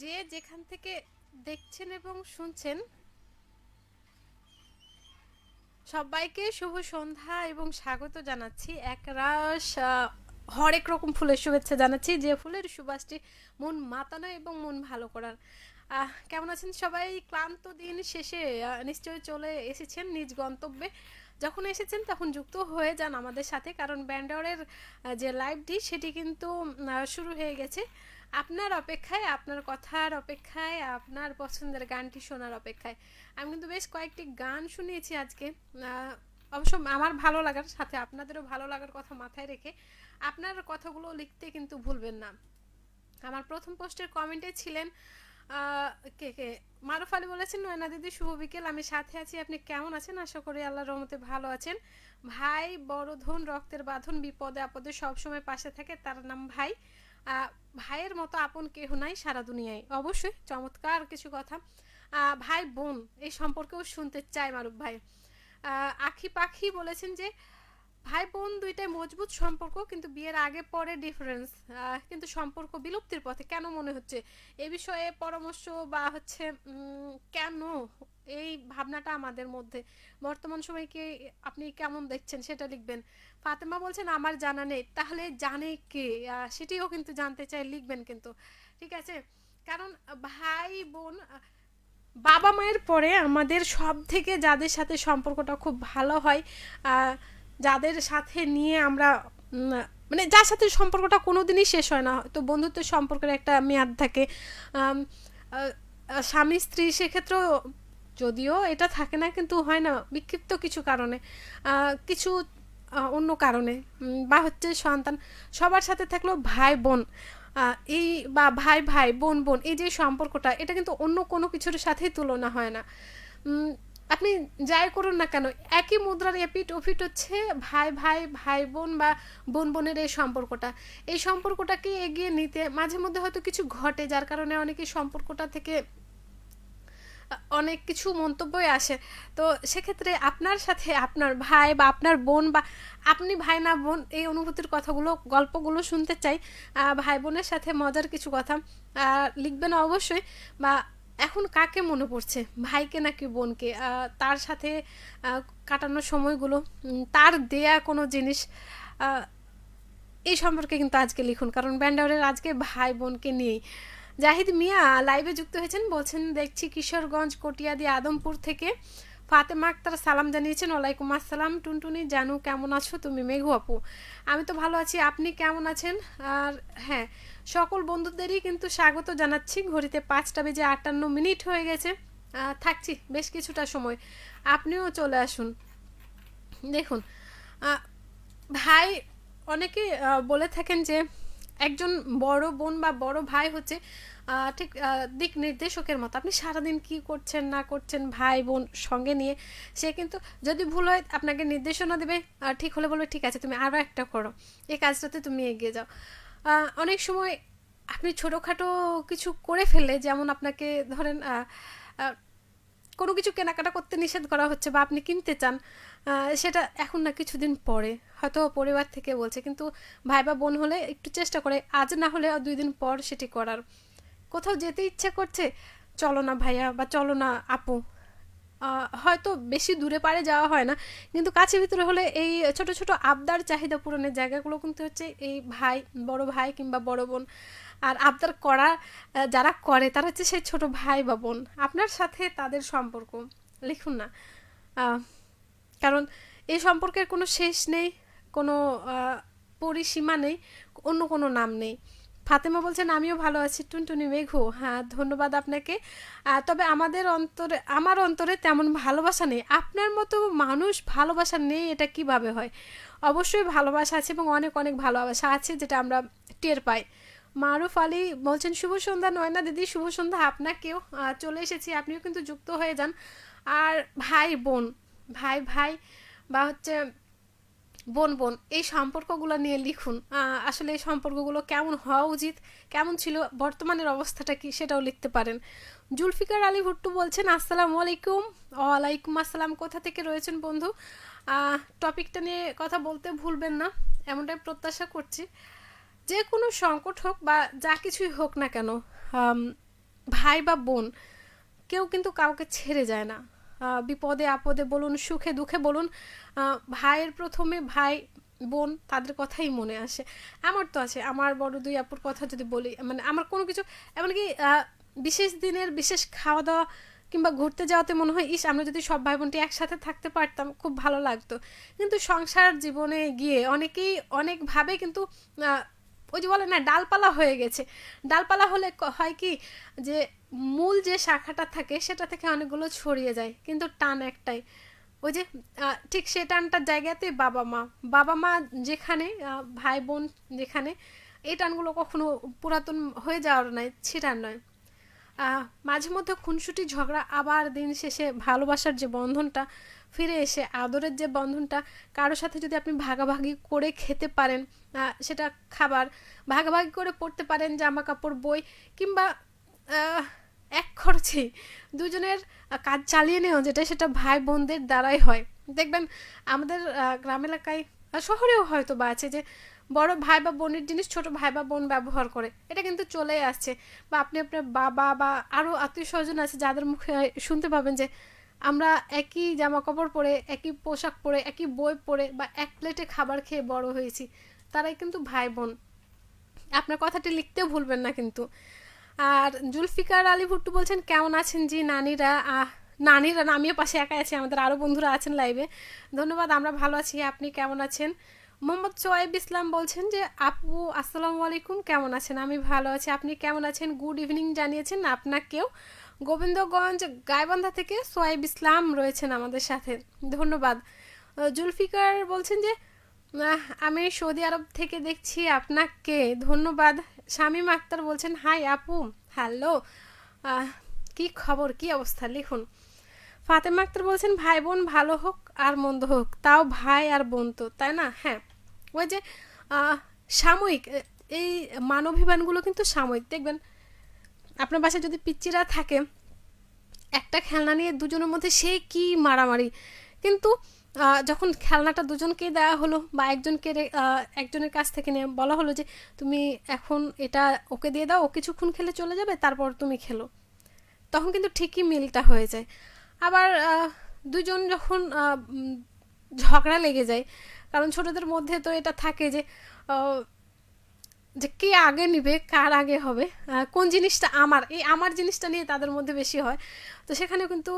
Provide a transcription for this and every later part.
যে যেখান থেকে দেখছেন এবং শুনছেন সবাইকে শুভ সন্ধ্যা এবং স্বাগত জানাচ্ছি। একরাশ হরেক রকম ফুলের শুভেচ্ছা জানাচ্ছি, যে ফুলের সুবাসটি মন মাতানো এবং মন ভালো করার। কেমন আছেন সবাই? ক্লান্ত দিন শেষে নিশ্চয়ই চলে এসেছেন নিজ গন্তব্যে। যখন এসেছেন তখন যুক্ত হয়ে যান আমাদের সাথে, কারণ ব্যান্ডারের যে লাইভটি সেটি কিন্তু শুরু হয়ে গেছে। আপনার অপেক্ষায়, আপনার কথার অপেক্ষায়, আপনার পছন্দের গানটি শোনার অপেক্ষায়। আমি কিন্তু বেশ কয়েকটি গান শুনিয়েছি আজকে, অবশ্য আমার ভালো লাগার সাথে আপনাদেরও ভালো লাগার কথা মাথায় রেখে আপনার কথাগুলো লিখতে কিন্তু ভুলবেন না। আমার প্রথম পোস্টের কমেন্টে ছিলেন কে কে মারুফ আলী বলেছেন, নয়না দিদি শুভ বিকেল, আমি সাথে আছি, আপনি কেমন আছেন? আশা করি আল্লাহর রহমতে ভালো আছেন। ভাই বড় ধন, রক্তের বাঁধন, বিপদে আপদে সবসময় পাশে থাকে, তার নাম ভাই। ভাইয়ের মতো আপন কেহ নাই সারা দুনিয়ায়। অবশ্যই চমৎকার কিছু কথা। ভাই বোন এই সম্পর্কেও শুনতে চাই মারুফ ভাই। আখি পাখি বলেছেন যে ভাই বোন দুইটাই মজবুত সম্পর্ক, কিন্তু বিয়ের আগে পরে ডিফারেন্স, কিন্তু সম্পর্ক বিলুপ্তির পথে কেন মনে হচ্ছে? এ বিষয়ে পরামর্শ বা হচ্ছে কেন এই ভাবনাটা আমাদের মধ্যে বর্তমান সময়কে আপনি কেমন দেখছেন সেটা লিখবেন। ফাতেমা বলছেন আমার জানা নেই, তাহলে জানে কে? সেটিও কিন্তু জানতে চাই, লিখবেন কিন্তু। ঠিক আছে, কারণ ভাই বোন বাবা মায়ের পরে আমাদের সব থেকে যাদের সাথে সম্পর্কটা খুব ভালো হয়, যাদের সাথে নিয়ে আমরা মানে যার সাথে সম্পর্কটা কোনো দিনই শেষ হয় না, তো বন্ধুত্বের সম্পর্কের একটা মেয়াদ থাকে। স্বামী স্ত্রী সেক্ষেত্রেও যদিও এটা থাকে না, কিন্তু হয় না বিক্ষিপ্ত কিছু কারণে, কিছু অন্য কারণে, বা হচ্ছে সন্তান, সবার সাথে থাকলেও ভাই বোন, এই বা ভাই ভাই বোন বোন এই যে সম্পর্কটা, এটা কিন্তু অন্য কোনো কিছুর সাথেই তুলনা হয় না। আপনি যাই করুন না কেন, একই মুদ্রার এপিট ওপিট হচ্ছে ভাই ভাই ভাই বোন বা বোন বোনের এই সম্পর্কটা। এই সম্পর্কটাকে এগিয়ে নিতে মাঝে মধ্যে হয়তো কিছু ঘটে, যার কারণে অনেকে সম্পর্কটা থেকে অনেক কিছু মন্তব্যই আসে। তো সেক্ষেত্রে আপনার সাথে আপনার ভাই বা আপনার বোন, বা আপনি ভাই না বোন, এই অনুভূতির কথাগুলো গল্পগুলো শুনতে চাই। ভাই বোনের সাথে মজার কিছু কথা লিখবেন অবশ্যই। বা এখন কাকে মনে পড়ছে, ভাইকে নাকি বোনকে? তার সাথে কাটানোর সময়গুলো, তার দেয়া কোনো জিনিস, এই সম্পর্কে কিন্তু আজকে লিখুন, কারণ ব্যান্ডারের আজকে ভাই বোনকে নিয়েই। জাহিদ মিয়া লাইভে যুক্ত হয়েছেন, বলছেন দেখছি কিশোরগঞ্জ কটিয়াদি আদমপুর থেকে। ফাতেমা আক্তার সালাম জানিয়েছেন, ওয়ালাইকুম আসসালাম। টুনটুনি জানু কেমন আছো তুমি? মেঘু আপু আমি তো ভালো আছি, আপনি কেমন আছেন? আর হ্যাঁ, সকল বন্ধুদেরই কিন্তু স্বাগত জানাচ্ছি। ঘড়িতে 5:58 হয়ে গেছে, থাকছি বেশ কিছুটা সময়, আপনিও চলে আসুন। দেখুন, ভাই, অনেকে বলে থাকেন যে একজন বড় বোন বা বড় ভাই হচ্ছে ঠিক দিক নির্দেশকের মতো। আপনি সারাদিন কি করছেন না করছেন ভাই বোন সঙ্গে নিয়ে, সে কিন্তু যদি ভুল হয় আপনাকে নির্দেশনা দেবে, ঠিক হলে বলবে ঠিক আছে তুমি আরও একটা করো, এই কাজটাতে তুমি এগিয়ে যাও। অনেক সময় আপনি ছোটোখাটো কিছু করে ফেললে, যেমন আপনাকে ধরেন কোনো কিছু কেনাকাটা করতে নিষেধ করা হচ্ছে বা আপনি কিনতে চান, সেটা এখন না কিছুদিন পরে হয়তো পরিবার থেকে বলছে, কিন্তু ভাই বা বোন হলে একটু চেষ্টা করে আজ না হলে 2 দিন পর সেটি করার। কোথাও যেতে ইচ্ছে করছে, চলো না ভাইয়া বা চলো না আপু, হয়তো বেশি দূরে পারে যাওয়া হয় না, কিন্তু কাছে ভিতরে হলে এই ছোট ছোট আবদার চাহিদা পূরণের জায়গাগুলো কিন্তু হচ্ছে এই ভাই, বড় ভাই কিংবা বড় বোন। আর আবদার করা যারা করে তারা হচ্ছে সেই ছোট ভাই বা বোন। আপনার সাথে তাদের সম্পর্ক লিখুন না, আহ, কারণ এই সম্পর্কের কোনো শেষ নেই, কোনো পরিসীমা নেই, অন্য কোনো নাম নেই। ফাতেমা বলছেন আমিও ভালো আছি টুনটুনি মেঘু, হ্যাঁ ধন্যবাদ আপনাকে। তবে আমাদের অন্তরে, আমার অন্তরে তেমন ভালোবাসা নেই। আপনার মতো মানুষ ভালোবাসা নেই এটা কিভাবে হয়? অবশ্যই ভালোবাসা আছে এবং অনেক অনেক ভালোবাসা আছে, যেটা আমরা টের পাই। মারুফ আলী বলছেন শুভ সন্ধ্যা নয়না দিদি, শুভ সন্ধ্যা আপনাকেও। চলে এসেছি, আপনিও কিন্তু যুক্ত হয়ে যান। আর ভাই বোন, ভাই ভাই বা হচ্ছে বোন বোন এই সম্পর্কগুলো নিয়ে লিখুন। আসলে এই সম্পর্কগুলো কেমন হওয়া উচিত, কেমন ছিল, বর্তমানের অবস্থাটা কি, সেটাও লিখতে পারেন। জুলফিকার আলী ভুট্টু বলছেন আসসালামু আলাইকুম। ওয়ালাইকুম আসসালাম, কোথা থেকে রয়েছেন বন্ধু? টপিকটা নিয়ে কথা বলতে ভুলবেন না, এমনটাই প্রত্যাশা করছি। যে কোনো সংকট হোক বা যা কিছুই হোক না কেন, ভাই বা বোন কেউ কিন্তু কাউকে ছেড়ে যায় না। বিপদে আপদে বলুন, সুখে দুঃখে বলুন, ভাইয়ের প্রথমে ভাই বোন তাদের কথাই মনে আসে। আমার তো আছে, আমার বড় দুই আপুর কথা যদি বলি, মানে আমার কোনো কিছু, এমনকি বিশেষ দিনের বিশেষ খাওয়া দাওয়া কিংবা ঘুরতে যাওয়াতে মনে হয় ইস আমরা যদি সব ভাই বোনটি একসাথে থাকতে পারতাম খুব ভালো লাগতো। কিন্তু সংসার জীবনে গিয়ে অনেকেই অনেকভাবে কিন্তু ওই যে বলে না ডালপালা হয়ে গেছে। ডালপালা হলে হয় কি যে মূল যে শাখাটা থাকে সেটা থেকে অনেকগুলো ছড়িয়ে যায়, কিন্তু টান একটাই। ওই যে ঠিক সে টানটার জায়গাতে বাবা মা, বাবা মা যেখানে, ভাই বোন যেখানে, এই টানগুলো কখনো পুরাতন হয়ে যাওয়ার নয়, ছিটার নয়। মাঝে মধ্যে খুনসুটি ঝগড়া, আবার দিন শেষে ভালোবাসার যে বন্ধনটা ফিরে এসে আদরের যে বন্ধনটা, কারোর সাথে যদি আপনি ভাগাভাগি করে খেতে পারেন, সেটা খাবার ভাগাভাগি করে পড়তে পারেন, জামা কাপড় বই, কিংবা এক খরচেই দুজনের কাজ চালিয়ে নেওয়া, যেটা সেটা ভাই বোনদের দ্বারাই হয়। দেখবেন আমাদের গ্রাম এলাকায়, শহরেও হয়তো বা আছে যে বড় ভাই বা বোনের জিনিস ছোট ভাই বা বোন ব্যবহার করে, এটা কিন্তু চলেই আসছে। বা আপনি আপনার বাবা বা আরও আত্মীয় স্বজন আছে যাদের মুখে শুনতে পাবেন যে আমরা একই জামা কাপড় পরে, একই পোশাক পরে, একই বই পরে, বা এক প্লেটে খাবার খেয়ে বড় হয়েছি, তারাই কিন্তু ভাই বোন। আপনার কথাটি লিখতেও ভুলবেন না কিন্তু। আর জুলফিকার আলী ভুট্টু বলছেন কেমন আছেন জি নানিরা। নানিরা না, আমিও পাশে একাই আছি, আমাদের আরও বন্ধুরা আছেন লাইভে। ধন্যবাদ, আমরা ভালো আছি, আপনি কেমন আছেন? মোহাম্মদ সোয়াইব ইসলাম বলছেন যে আপু আসসালামু আলাইকুম, কেমন আছেন? আমি ভালো আছি, আপনি কেমন আছেন? গুড ইভিনিং জানিয়েছেন আপনাকেও। গোবিন্দগঞ্জ গাইবান্ধা থেকে সোয়াইব ইসলাম রয়েছেন আমাদের সাথে, ধন্যবাদ। জুলফিকার বলছেন যে আমি সৌদি আরব থেকে দেখছি আপনাকে, ধন্যবাদ। শামীম আক্তার বলছেন হাই আপু, হ্যালো, কি খবর, কি অবস্থা, লিখুন। ফাতেমা আক্তার বলছেন ভাই বোন ভালো হোক আর মন্দ হোক, তাও ভাই আর বোন তো, তাই না? হ্যাঁ, ওই যে সাময়িক এই মানবিবানগুলো কিন্তু সাময়িক। দেখবেন আপনার বাসায় যদি পিচ্চিরা থাকে, একটা খেলনা নিয়ে দুজনের মধ্যে সে কি মারামারি, কিন্তু যখন খেলনাটা দুজনকেই দেওয়া হলো বা একজনের কাছ থেকে নিয়ে বলা হলো যে তুমি এখন এটা ওকে দিয়ে দাও, ও কিছুক্ষণ খেলে চলে যাবে, তারপর তুমি খেলো, তখন কিন্তু ঠিকই মিলটা হয়ে যায়। আবার দুজন যখন ঝগড়া লেগে যায়, কারণ ছোটদের মধ্যে তো এটা থাকে যে যে কে আগে নিবে, কার আগে হবে, কোন জিনিসটা আমার, এই আমার জিনিসটা নিয়ে তাদের মধ্যে বেশি হয়। তো সেখানে কিন্তু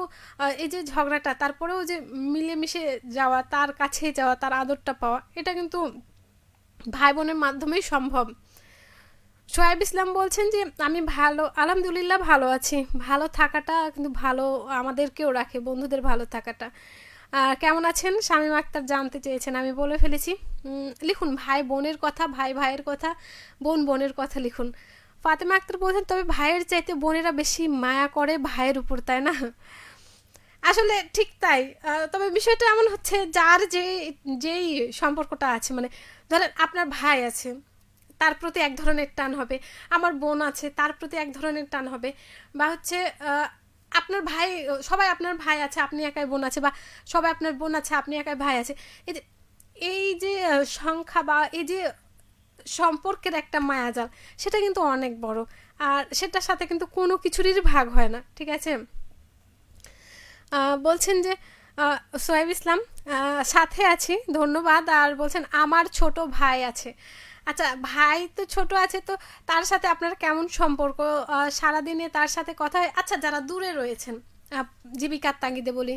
এই যে ঝগড়াটা, তারপরেও যে মিলেমিশে যাওয়া, তার কাছে যাওয়া, তার আদরটা পাওয়া, এটা কিন্তু ভাই বোনের মাধ্যমেই সম্ভব। সোয়াইব ইসলাম বলছেন যে আমি ভালো, আলহামদুলিল্লাহ ভালো আছি। ভালো থাকাটা কিন্তু ভালো আমাদেরকেও রাখে, বন্ধুদের ভালো থাকাটা। কেমন আছেন শামীম আক্তার জানতে চেয়েছেন, আমি বলে ফেলেছি। লিখুন ভাই বোনের কথা, ভাই ভাইয়ের কথা, বোন বোনের কথা লিখুন। ফাতেমা আক্তার বলছেন তবে ভাইয়ের চাইতে বোনেরা বেশি মায়া করে ভাইয়ের উপর, তাই না? আসলে ঠিক তাই। তবে বিষয়টা এমন হচ্ছে যার যেই সম্পর্কটা আছে, মানে ধরেন আপনার ভাই আছে, তার প্রতি এক ধরনের টান হবে, আমার বোন আছে তার প্রতি এক ধরনের টান হবে, বা হচ্ছে আপনার ভাই, সবাই আপনার ভাই আছে আপনি একাই বোন আছে, বা সবাই আপনার বোন আছে আপনি একাই ভাই আছে। এই যে সংখ্যা বা এই যে সম্পর্কের একটা মায়াজাল, সেটা কিন্তু অনেক বড়। আর সেটার সাথে কিন্তু কোনো কিছুরই ভাগ হয় না, ঠিক আছে? বলছেন যে সোহেব ইসলাম সাথে আছি, ধন্যবাদ। আর বলছেন আমার ছোট ভাই আছে। আচ্ছা, ভাই তো ছোট আছে, তো তার সাথে আপনার কেমন সম্পর্ক? সারাদিনে তার সাথে কথা হয়? আচ্ছা, যারা দূরে রয়েছেন, জীবিকার তাগিদে বলি,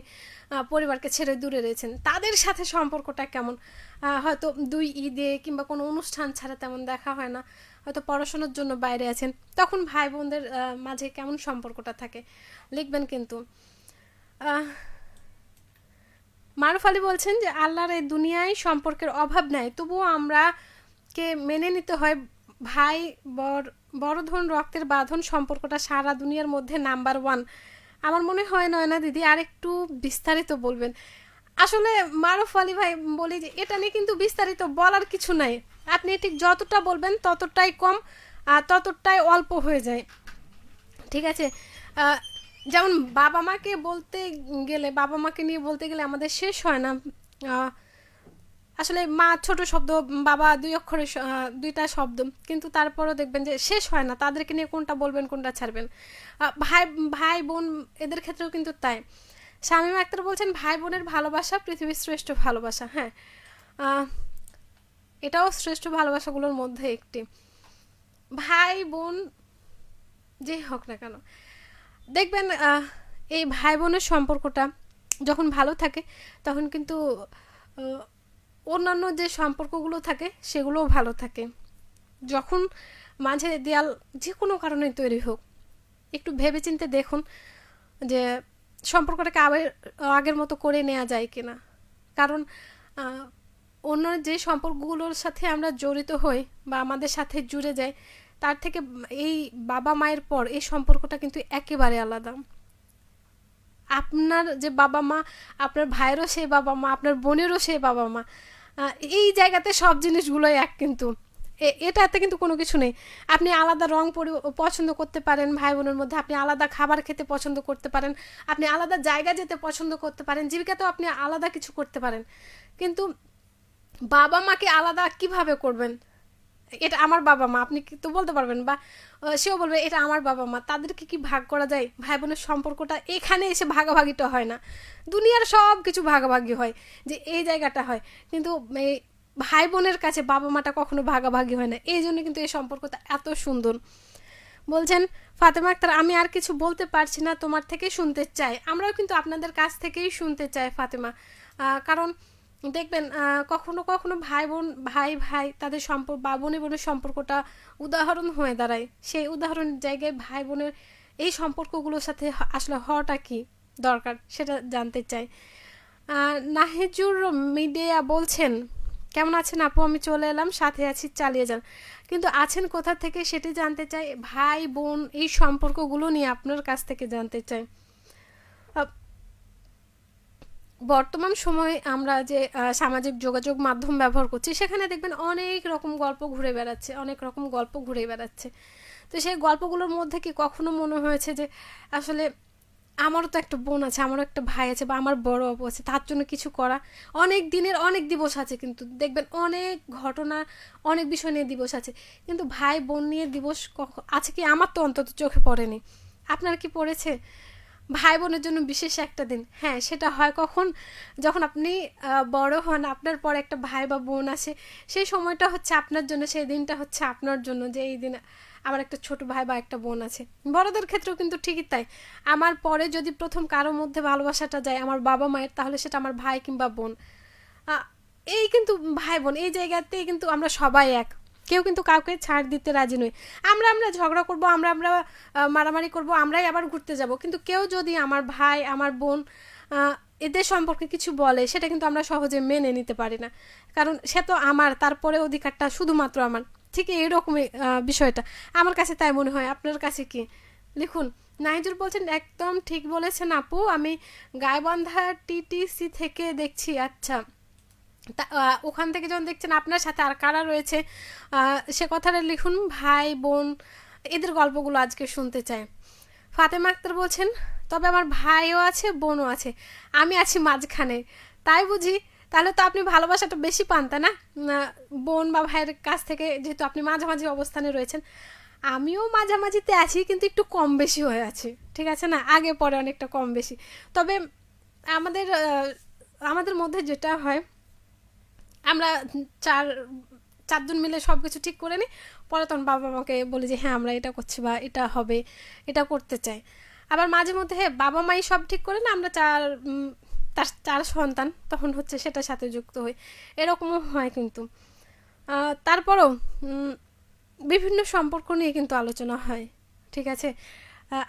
পরিবারকে ছেড়ে দূরে রয়েছেন, তাদের সাথে সম্পর্কটা কেমন? হয়তো দুই ঈদে কিংবা কোনো অনুষ্ঠান ছাড়া তেমন দেখা হয় না, হয়তো পড়াশোনার জন্য বাইরে আছেন, তখন ভাই বোনদের মাঝে কেমন সম্পর্কটা থাকে, লিখবেন কিন্তু। মারুফ আলী বলছেন যে আল্লাহর এই দুনিয়ায় সম্পর্কের অভাব নাই, তবুও আমরা কে মেনে নিতে হয় ভাই বড় ধন রক্তের বাঁধন সম্পর্কটা সারা দুনিয়ার মধ্যে নাম্বার ওয়ান। আমার মনে হয় নয়না দিদি আর একটু বিস্তারিত বলবেন। আসলে মারুফ আলী ভাই বলি যে এটা নিয়ে কিন্তু বিস্তারিত বলার কিছু নাই, আপনি ঠিক যতটা বলবেন ততটাই কম, আর ততটাই অল্প হয়ে যায়, ঠিক আছে? যেমন বাবা মাকে বলতে গেলে, বাবা মাকে নিয়ে বলতে গেলে আমাদের শেষ হয় না। আসলে মা ছোট শব্দ, বাবা দুই অক্ষরের দুইটা শব্দ, কিন্তু তারপরও দেখবেন যে শেষ হয় না, তাদেরকে নিয়ে কোনটা বলবেন কোনটা ছাড়বেন। ভাই ভাই বোন এদের ক্ষেত্রেও কিন্তু তাই। শামীমা আক্তার বলছেন ভাই বোনের ভালোবাসা পৃথিবীর শ্রেষ্ঠ ভালোবাসা। হ্যাঁ, আহ, এটাও শ্রেষ্ঠ ভালোবাসাগুলোর মধ্যে একটি। ভাই বোন যেই হোক না কেন, দেখবেন এই ভাই বোনের সম্পর্কটা যখন ভালো থাকে তখন কিন্তু আহ, অন্যান্য যে সম্পর্কগুলো থাকে সেগুলোও ভালো থাকে। যখন মাঝে দেয়াল যে কোনো কারণে তৈরি হোক, একটু ভেবেচিন্তে দেখুন যে সম্পর্কটাকে আবার আগের মতো করে নেওয়া যায় কিনা। কারণ অন্য যে সম্পর্কগুলোর সাথে আমরা জড়িত হই বা আমাদের সাথে জুড়ে যাই, তার থেকে এই বাবা মায়ের পর এই সম্পর্কটা কিন্তু একেবারে আলাদা। আপনার যে বাবা মা, আপনার ভাইয়েরও সেই বাবা মা, আপনার বোনেরও সেই বাবা মা, এই জায়গাতে সব জিনিসগুলোই এক, কিন্তু এটাতে কিন্তু কোনো কিছু নেই। আপনি আলাদা রং পছন্দ করতে পারেন ভাই বোনের মধ্যে, আপনি আলাদা খাবার খেতে পছন্দ করতে পারেন, আপনি আলাদা জায়গা যেতে পছন্দ করতে পারেন, জীবিকাতেও আপনি আলাদা কিছু করতে পারেন, কিন্তু বাবা মাকে আলাদা কিভাবে করবেন? এটা আমার বাবা মা, আপনি তো বলতে পারবেন, বা সেও বলবে এটা আমার বাবা মা, তাদেরকে কি ভাগ করা যায়? ভাই বোনের সম্পর্কটা এখানে এসে ভাগাভাগিটা হয় না, দুনিয়ার সব কিছু ভাগাভাগি হয়, যে এই জায়গাটা হয়, কিন্তু এই ভাই বোনের কাছে বাবা মাটা কখনো ভাগাভাগি হয় না। এই জন্য কিন্তু এই সম্পর্কটা এত সুন্দর। বলছেন ফাতেমা আক্তার, আমি আর কিছু বলতে পারছি না, তোমার থেকেই শুনতে চাই। আমরাও কিন্তু আপনাদের কাছ থেকেই শুনতে চাই ফাতেমা, কারণ দেখবেন কখনো কখনো ভাই বোন, ভাই ভাই তাদের সম্পর্ক বা বোনে বোনের সম্পর্কটা উদাহরণ হয়ে দাঁড়ায়। সেই উদাহরণের জায়গায় ভাই বোনের এই সম্পর্কগুলোর সাথে আসলে হওয়াটা কি দরকার সেটা জানতে চাই। নাহিজুর মিডিয়া বলছেন কেমন আছেন আপু, আমি চলে এলাম, সাথে আছি, চালিয়ে যান। কিন্তু আছেন কোথা থেকে সেটি জানতে চাই, ভাই বোন এই সম্পর্কগুলো নিয়ে আপনার কাছ থেকে জানতে চাই। বর্তমান সময়ে আমরা যে সামাজিক যোগাযোগ মাধ্যম ব্যবহার করছি, সেখানে দেখবেন অনেক রকম গল্প ঘুরে বেড়াচ্ছে, অনেক রকম গল্প ঘুরে বেড়াচ্ছে। তো সেই গল্পগুলোর মধ্যে কি কখনো মনে হয়েছে যে আসলে আমারও তো একটা বোন আছে, আমারও একটা ভাই আছে, বা আমার বড় আপু আছে, তার জন্য কিছু করা? অনেক দিনের অনেক দিবস আছে, কিন্তু দেখবেন অনেক ঘটনা, অনেক বিষয় নিয়ে দিবস আছে, কিন্তু ভাই বোন নিয়ে দিবস আছে কি? আমার তো অন্তত চোখে পড়েনি। আপনার কি পড়েছে? ভাই বোনের জন্য বিশেষ একটা দিন, হ্যাঁ সেটা হয় কখন? যখন আপনি বড় হন, আপনার পর একটা ভাই বা বোন আসে, সেই সময়টা হচ্ছে আপনার জন্য, সেই দিনটা হচ্ছে আপনার জন্য, যে এই দিন আমার একটা ছোট ভাই বা একটা বোন আছে। বড়দের ক্ষেত্রেও কিন্তু ঠিকই তাই। আমার পরে যদি প্রথম কারোর মধ্যে ভালোবাসাটা যায় আমার বাবা মায়ের, তাহলে সেটা আমার ভাই কিংবা বোন। এই কিন্তু ভাই বোন এই জায়গাতেই কিন্তু আমরা সবাই এক, কেউ কিন্তু কাউকে ছাড় দিতে রাজি নই। আমরা আমরা ঝগড়া করব, আমরা আমরা মারামারি করব, আমরাই আবার ঘুরতে যাব, কিন্তু কেউ যদি আমার ভাই আমার বোন এদের সম্পর্কে কিছু বলে, সেটা কিন্তু আমরা সহজে মেনে নিতে পারি না, কারণ সে তো আমার, তারপরে অধিকারটা শুধুমাত্র আমার। ঠিক এইরকমই বিষয়টা আমার কাছে তাই মনে হয়। আপনার কাছে কি? লিখুন। নাইজুর বলছেন একদম ঠিক বলেছেন আপু, আমি গাইবান্ধা টিটিসি থেকে দেখছি। আচ্ছা, ওখান থেকে যখন দেখছেন আপনার সাথে আর কারা রয়েছে সে কথাটা লিখুন। ভাই বোন এদের গল্পগুলো আজকে শুনতে চাই। ফাতেমা আক্তার বলছেন তবে আমার ভাইও আছে বোনও আছে, আমি আছি মাঝখানে, তাই বুঝি? তাহলে তো আপনি ভালোবাসাটা বেশি পান, তাই না? বোন বা ভাইয়ের কাছ থেকে, যেহেতু আপনি মাঝামাঝি অবস্থানে রয়েছেন। আমিও মাঝামাঝিতে আছি, কিন্তু একটু কম বেশি হয়ে আছি, ঠিক আছে না? আগে পরে অনেকটা কম বেশি। তবে আমাদের আমাদের মধ্যে যেটা হয়, আমরা চার চারজন মিলে সব কিছু ঠিক করে নিই, পরে তখন বাবা মাকে বলি যে হ্যাঁ আমরা এটা করছি বা এটা হবে, এটা করতে চাই। আবার মাঝে মধ্যে হ্যাঁ বাবা মাই সব ঠিক করে না, আমরা তার চার সন্তান তখন হচ্ছে সেটার সাথে যুক্ত হই, এরকমও হয়। কিন্তু তারপরও বিভিন্ন সম্পর্ক নিয়ে কিন্তু আলোচনা হয়, ঠিক আছে?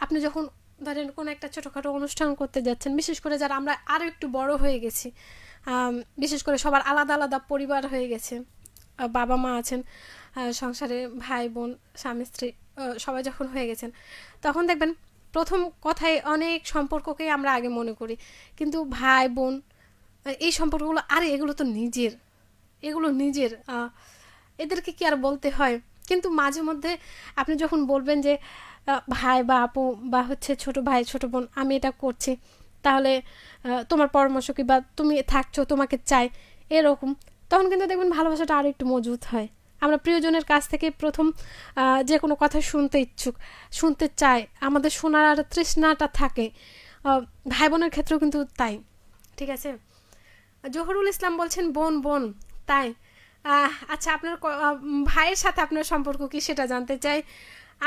আপনি যখন ধরেন কোনো একটা ছোটোখাটো অনুষ্ঠান করতে যাচ্ছেন, বিশেষ করে যারা আমরা আরও একটু বড় হয়ে গেছি, বিশেষ করে সবার আলাদা আলাদা পরিবার হয়ে গেছে, বাবা মা আছেন সংসারে, ভাই বোন স্বামী স্ত্রী সবাই যখন হয়ে গেছেন, তখন দেখবেন প্রথম কথায় অনেক সম্পর্ককেই আমরা আগে মনে করি, কিন্তু ভাই বোন এই সম্পর্কগুলো, আরে এগুলো তো নিজের, এগুলো নিজের, এদেরকে কি আর বলতে হয়? কিন্তু মাঝে মধ্যে আপনি যখন বলবেন যে ভাই বা আপু বা হচ্ছে ছোট ভাই ছোট বোন আমি এটা করছি, তাহলে তোমার পরামর্শ কি, বা তুমি থাকছো তোমাকে চাই, এরকম, তখন কিন্তু দেখবেন ভালোবাসাটা আরও একটু মজবুত হয়। আমরা প্রিয়জনের কাছ থেকে প্রথম যে কোনো কথা শুনতে ইচ্ছুক, শুনতে চাই, আমাদের শোনার আর তৃষ্ণাটা থাকে। ভাই বোনের ক্ষেত্রেও কিন্তু তাই। ঠিক আছে, জহুরুল ইসলাম বলছেন বোন বোন, তাই আচ্ছা, আপনার ভাইয়ের সাথে আপনার সম্পর্ক কি সেটা জানতে চাই।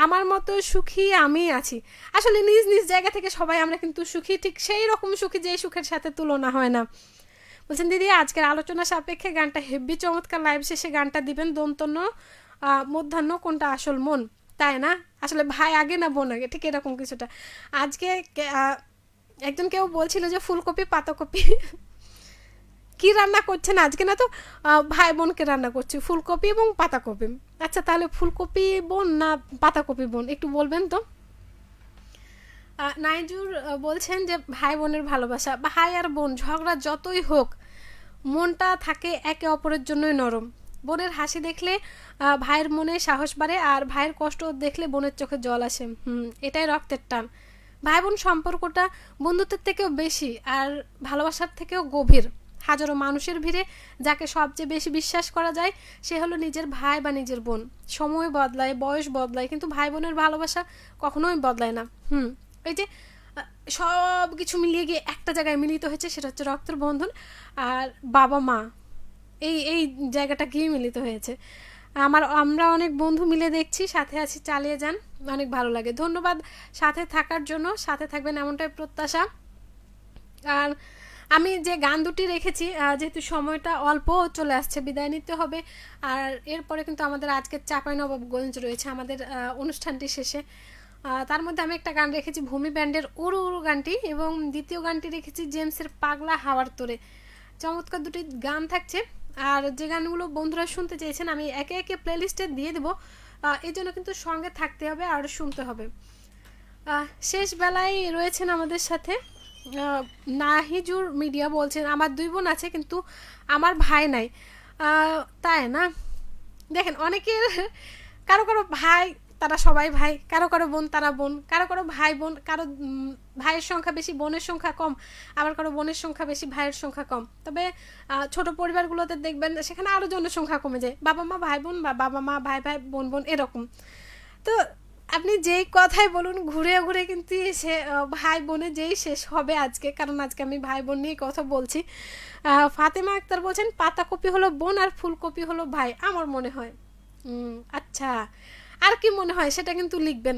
আমার মতো সুখী আমি আছি। আসলে নিজ নিজ জায়গা থেকে সবাই আমরা কিন্তু সুখী, ঠিক সেই রকম সুখী যে সুখের সাথে তুলনা হয় না। বলছেন দিদি আজকের আলোচনা সাপেক্ষে গানটা হেব্বি চমৎকার, লাইভ শেষে গানটা দিবেন দন্তন্য মধ্যাহ্ন কোনটা আসল মন, তাই না? আসলে ভাই আগে না বোন আগে, ঠিক এরকম কিছুটা। আজকে একজন কেউ বলছিল যে ফুলকপি পাতাকপি কি রান্না করছেন আজকে, না তো ভাই বোনকে রান্না করছি ফুলকপি এবং পাতাকপি। আচ্ছা তাহলে ফুলকপি বোন না পাতাকপি বোন, একটু বলবেন তো। নাইজুর বলছেন যে ভাই বোনের ভালোবাসা, ভাই আর বোন ঝগড়া যতই হোক মনটা থাকে একে অপরের জন্যই নরম। বোনের হাসি দেখলে ভাইয়ের মনে সাহস বাড়ে, আর ভাইয়ের কষ্ট দেখলে বোনের চোখে জল আসে। এটাই রক্তের টান। ভাই বোন সম্পর্কটা বন্ধুত্বের থেকেও বেশি আর ভালোবাসার থেকেও গভীর। হাজারো মানুষের ভিড়ে যাকে সবচেয়ে বেশি বিশ্বাস করা যায় সে হলো নিজের ভাই বা নিজের বোন। সময় বদলায়, বয়স বদলায়, কিন্তু ভাই বোনের ভালোবাসা কখনোই বদলায় না। এই যে সব কিছু মিলিয়ে গিয়ে একটা জায়গায় মিলিত হয়েছে, সেটা হচ্ছে রক্তের বন্ধন আর বাবা মা, এই জায়গাটা গিয়ে মিলিত হয়েছে। আমরা অনেক বন্ধু মিলে দেখছি, সাথে আছি, চালিয়ে যান, অনেক ভালো লাগে। ধন্যবাদ সাথে থাকার জন্য, সাথে থাকবেন এমনটাই প্রত্যাশা। আর আমি যে গান দুটি রেখেছি, যেহেতু সময়টা অল্প চলে আসছে, বিদায় নিতে হবে। আর এরপরে কিন্তু আমাদের আজকের চাঁপাইনবাবগঞ্জ রয়েছে আমাদের অনুষ্ঠানটি শেষে। তার মধ্যে আমি একটা গান রেখেছি ভূমি ব্যান্ডের উড়ু উড়ু গানটি, এবং দ্বিতীয় গানটি রেখেছি জেমসের পাগলা হাওয়ার তোরে। চমৎকার দুটি গান থাকছে। আর যে গানগুলো বন্ধুরা শুনতে চেয়েছেন আমি একে একে প্লেলিস্টে দিয়ে দেবো, এই জন্য কিন্তু সঙ্গে থাকতে হবে আর শুনতে হবে। শেষ বেলায় রয়েছেন আমাদের সাথে নাহিজুর মিডিয়া, বলছেন আমার 2 বোন আছে কিন্তু আমার ভাই নাই। তাই না? দেখেন অনেকের কারো কারো ভাই তারা সবাই ভাই, কারো কারো বোন তারা বোন, কারো কারো ভাই বোন, কারো ভাইয়ের সংখ্যা বেশি বোনের সংখ্যা কম, আবার কারো বোনের সংখ্যা বেশি ভাইয়ের সংখ্যা কম। তবে ছোট পরিবারগুলোতে দেখবেন সেখানে আরও জনসংখ্যা কমে যায়, বাবা মা ভাই বোন বা বাবা মা ভাই ভাই বোন বোন এরকম। তো আপনি যেই কথাই বলুন ঘুরে ঘুরে কিন্তু সে ভাই বোনে যেই শেষ হবে আজকে, কারণ আজকে আমি ভাই বোন নিয়ে কথা বলছি। ফাতেমা আক্তার বলছেন পাতাকপি হলো বোন আর ফুলকপি হলো ভাই, আমার মনে হয়। আচ্ছা, আর কি মনে হয় সেটা কিন্তু লিখবেন।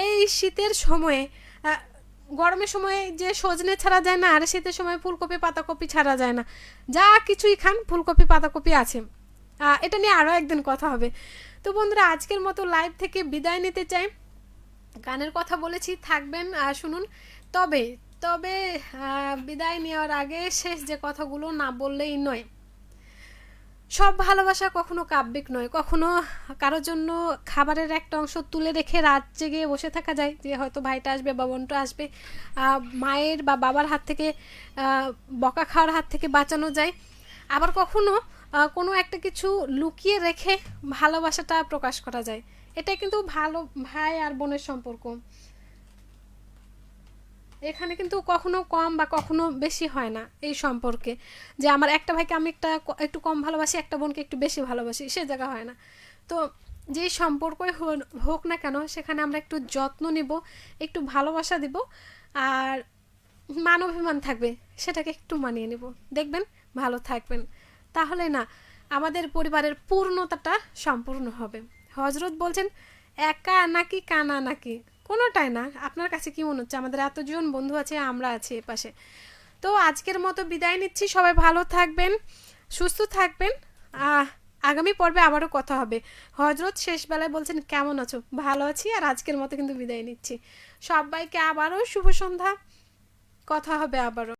এই শীতের সময়ে গরমের সময়ে যে সজনে ছাড়া যায় না, আর শীতের সময় ফুলকপি পাতাকপি ছাড়া যায় না। যা কিছুই খান ফুলকপি পাতাকপি আছে। এটা নিয়ে আরও একদিন কথা হবে। তো বন্ধুরা আজকের মতো লাইভ থেকে বিদায় নিতে চাই। গানের কথা বলেছি, থাকবেন শুনুন। তবে তবে বিদায় নেওয়ার আগে শেষ যে কথাগুলো না বললেই নয়। সব ভালোবাসা কখনো কাব্যিক নয়, কখনো কারোর জন্য খাবারের একটা অংশ তুলে রেখে রাত জেগে বসে থাকা যায় যে হয়তো ভাইটা আসবে বা বোনটা আসবে, মায়ের বা বাবার হাত থেকে বকা খাওয়ার হাত থেকে বাঁচানো যায়। আবার কখনো কোনো একটা কিছু লুকিয়ে রেখে ভালোবাসাটা প্রকাশ করা যায়। এটা কিন্তু ভালো ভাই আর বোনের সম্পর্ক, এখানে কিন্তু কখনো কম বা কখনো বেশি হয় না এই সম্পর্কে, যে আমার একটা ভাইকে আমি একটু কম ভালোবাসি, একটা বোনকে একটু বেশি ভালোবাসি, সে জায়গা হয় না। তো যেই সম্পর্কই হোক না কেন সেখানে আমরা একটু যত্ন নিব, একটু ভালোবাসা দিব, আর মানবিমান থাকবে, সেটাকে একটু মানিয়ে নেব, দেখবেন ভালো থাকবেন। তাহলে না আমাদের পরিবারের পূর্ণতাটা সম্পূর্ণ হবে। হজরত বলছেন একা নাকি কানা নাকি, কোনোটাই না। আপনার কাছে কি মনে হচ্ছে? আমাদের এতজন বন্ধু আছে, আমরা আছি এপাশে। তো আজকের মতো বিদায় নিচ্ছি, সবাই ভালো থাকবেন, সুস্থ থাকবেন। আগামী পর্বে আবারও কথা হবে। হজরত শেষবেলায় বলছেন কেমন আছো? ভালো আছি। আর আজকের মতো কিন্তু বিদায় নিচ্ছি। সবাইকে আবারও শুভ সন্ধ্যা, কথা হবে আবারও।